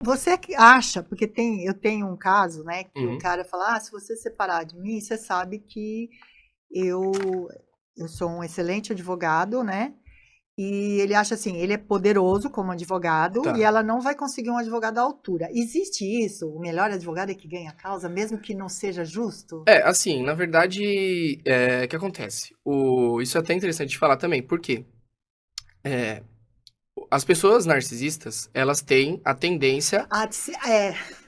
Você que acha, porque eu tenho um caso, né, que o Uhum. cara fala: "Ah, se você separar de mim, você sabe que eu eu sou um excelente advogado, né". E ele acha assim, ele é poderoso como advogado e Tá. ela não vai conseguir um advogado à altura. Existe isso? O melhor advogado é que ganha a causa, mesmo que não seja justo? É, assim, na verdade, o que acontece? Isso é até interessante de falar também, por quê? Eh, as pessoas narcisistas, elas têm a tendência Ah,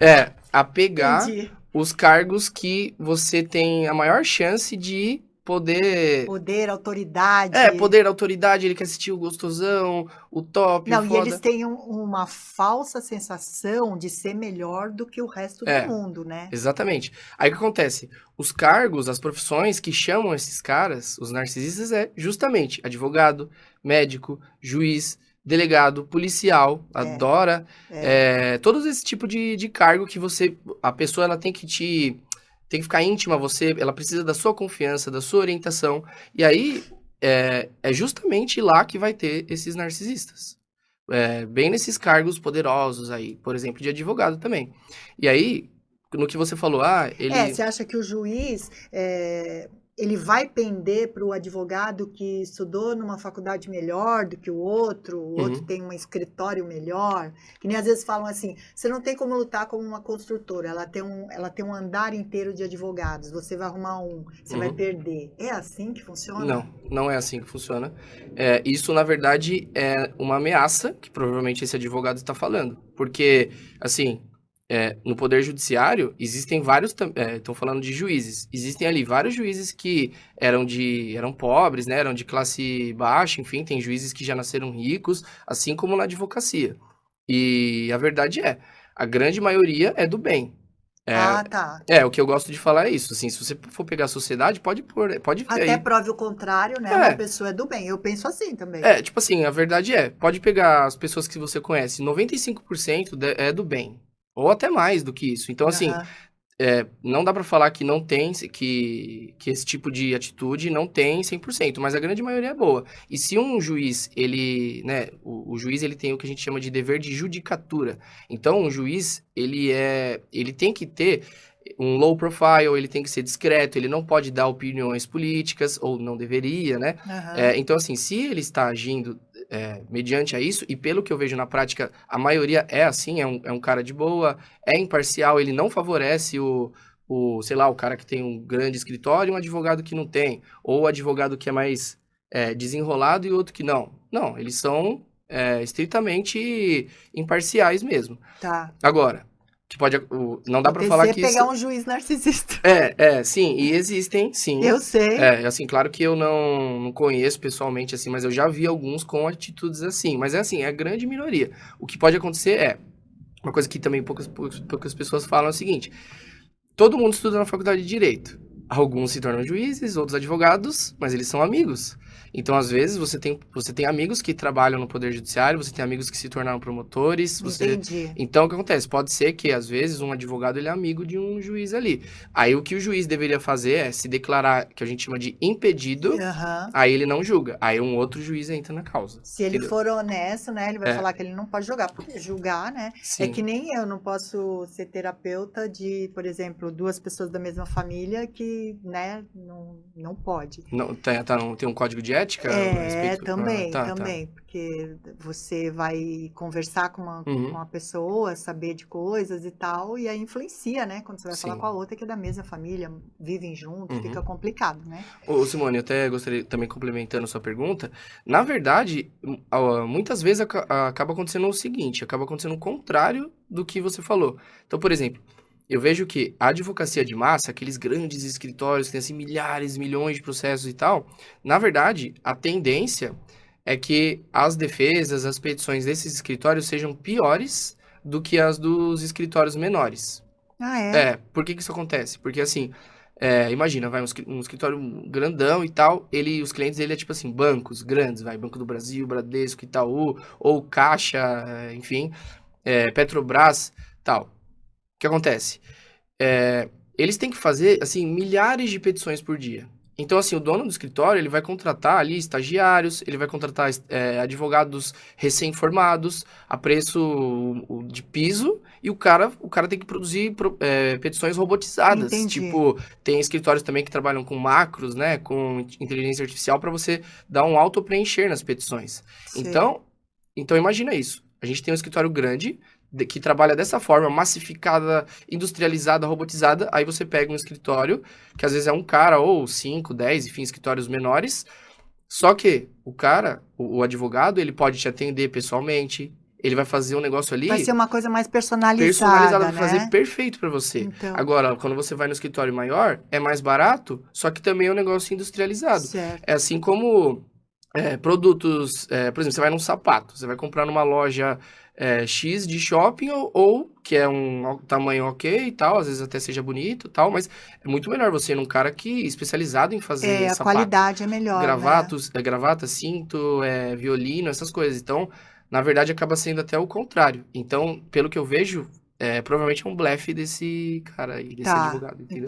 é, a pegar entendi. os cargos que você tem a maior chance de poder Poder, autoridade. poder, autoridade, ele quer assistir o gostosão, o top, o Não, e eles foda. têm uma falsa sensação de ser melhor do que o resto do É, mundo, né. exatamente. Aí o que acontece? Os cargos, as profissões que chamam esses caras, os narcisistas, é justamente advogado, médico, juiz, delegado, policial, É, adora, é. todos esse tipo de cargo que a pessoa ela tem que ficar íntima a você, ela precisa da sua confiança, da sua orientação, e aí é justamente lá que vai ter esses narcisistas. Bem nesses cargos poderosos aí, por exemplo, de advogado também. E aí, no que você falou, É, ele. você acha que o juiz, ele vai pender para o advogado que estudou numa faculdade melhor do que o outro Uhum, tem um escritório melhor? Que nem às vezes falam assim: "Você não tem como lutar como uma construtora, ela tem um andar inteiro de advogados, você vai arrumar um, você vai uhum. perder". É assim que Não, funciona? não é assim que funciona. Isso, na verdade, é uma ameaça que provavelmente esse advogado está falando. Porque, assim, no Poder Judiciário, existem vários. Estão falando de juízes. Existem ali vários juízes que eram pobres, né? Eram de classe baixa, enfim, tem juízes que já nasceram ricos, assim como na advocacia. E a verdade a grande maioria é do bem. Ah, tá. O que eu gosto de falar é isso, assim, se você for pegar a sociedade, pode ver Até aí. prove o contrário, né, uma É, pessoa é do bem, eu penso assim também. tipo assim, a verdade pode pegar as pessoas que você conhece, 95% é do bem, ou até mais do que isso. Então, assim, Aham. não dá pra falar que não tem, que esse tipo de atitude não tem 100%, mas a grande maioria é boa. E se um juiz, ele, né, o juiz, ele tem o que a gente chama de dever de judicatura. Então, um juiz, ele tem que ter um low profile, ele tem que ser discreto, ele não pode dar opiniões políticas, ou não deveria, né? Aham. Então, assim, se ele está agindo mediante a isso, e pelo que eu vejo na prática, a maioria é assim, é um cara de boa, é imparcial, ele não favorece sei lá, o cara que tem um grande escritório e um advogado que não tem, ou o advogado que é mais desenrolado e outro que não. Não, eles são estritamente imparciais mesmo. Tá. Agora, não dá O pra falar TC é que isso. pegar um juiz narcisista. Sim, e existem, sim. Eu sei. Assim, claro que eu não conheço pessoalmente, assim, mas eu já vi alguns com atitudes assim. Mas é assim, é a grande minoria. O que pode acontecer uma coisa que também poucas pessoas falam é o seguinte: todo mundo estuda na faculdade de Direito. Alguns se tornam juízes, outros advogados, mas eles são amigos. Então, às vezes, você tem amigos que trabalham no Poder Judiciário, você tem amigos que se tornaram promotores, Entendi. Então, o que acontece? Pode ser que, às vezes, um advogado ele é amigo de um juiz ali. Aí, o que o juiz deveria fazer é se declarar, que a gente chama de impedido, Aham. aí ele não julga. Aí um outro juiz entra na causa, Se ele entendeu? for honesto, né, ele vai É, falar que ele não pode jogar, porque julgar, né, é que sim. nem eu não posso ser terapeuta de, por exemplo, 2 pessoas da mesma família que, né, não pode. Não, não tem um código de ética a É, respeito? Ah, também, tá. também, porque você vai conversar com Uhum, uma pessoa, saber de coisas e tal, e aí influencia, né, quando você vai falar com sim. a outra que é da mesma família, vivem juntos, fica Uhum. complicado, né. Simone, eu até gostaria, também complementando sua pergunta, na verdade, muitas vezes acaba acontecendo o seguinte, acaba acontecendo o contrário do que você falou. Então, por exemplo, eu vejo que a advocacia de massa, aqueles grandes escritórios que têm assim milhares, milhões de processos e tal, na verdade, a tendência é que as defesas, as petições desses escritórios sejam piores do que as dos escritórios menores. Ah, é? Por que que isso acontece? Porque assim, imagina, vai um escritório grandão e tal, os clientes dele é tipo assim, bancos grandes, vai, Banco do Brasil, Bradesco, Itaú, ou Caixa, enfim, Petrobras, tal. O que acontece? Eles têm que fazer, assim, milhares de petições por dia. Então, assim, o dono do escritório, ele vai contratar ali estagiários, ele vai contratar advogados recém-formados a preço de piso, e o cara tem que produzir petições robotizadas. Entendi. Tipo, tem escritórios também que trabalham com macros, né, com inteligência artificial para você dar um auto-preencher nas petições. Sei. Então imagina isso. A gente tem um escritório grande que trabalha dessa forma, massificada, industrializada, robotizada. Aí você pega um escritório, que às vezes é um cara, ou 5, 10, enfim, escritórios menores. Só que o cara, o advogado, ele pode te atender pessoalmente. Ele vai fazer um negócio Vai ser ali uma coisa mais personalizado, personalizada, vai fazer né? perfeito para você. Então, Agora, quando você vai no escritório maior, é mais barato, só que também é um negócio industrializado. É certo. assim como produtos, por exemplo, você vai num sapato, você vai comprar numa loja X de shopping ou que é um tamanho ok e tal, às vezes até seja bonito e tal, mas é muito melhor você ir num cara que especializado em fazer É, a sapato, qualidade é melhor, né? gravatos, gravata, cinto, violino, essas coisas. Então, na verdade, acaba sendo até o contrário. Então, pelo que eu vejo, provavelmente é um blefe desse cara aí, desse Tá. advogado, entendeu?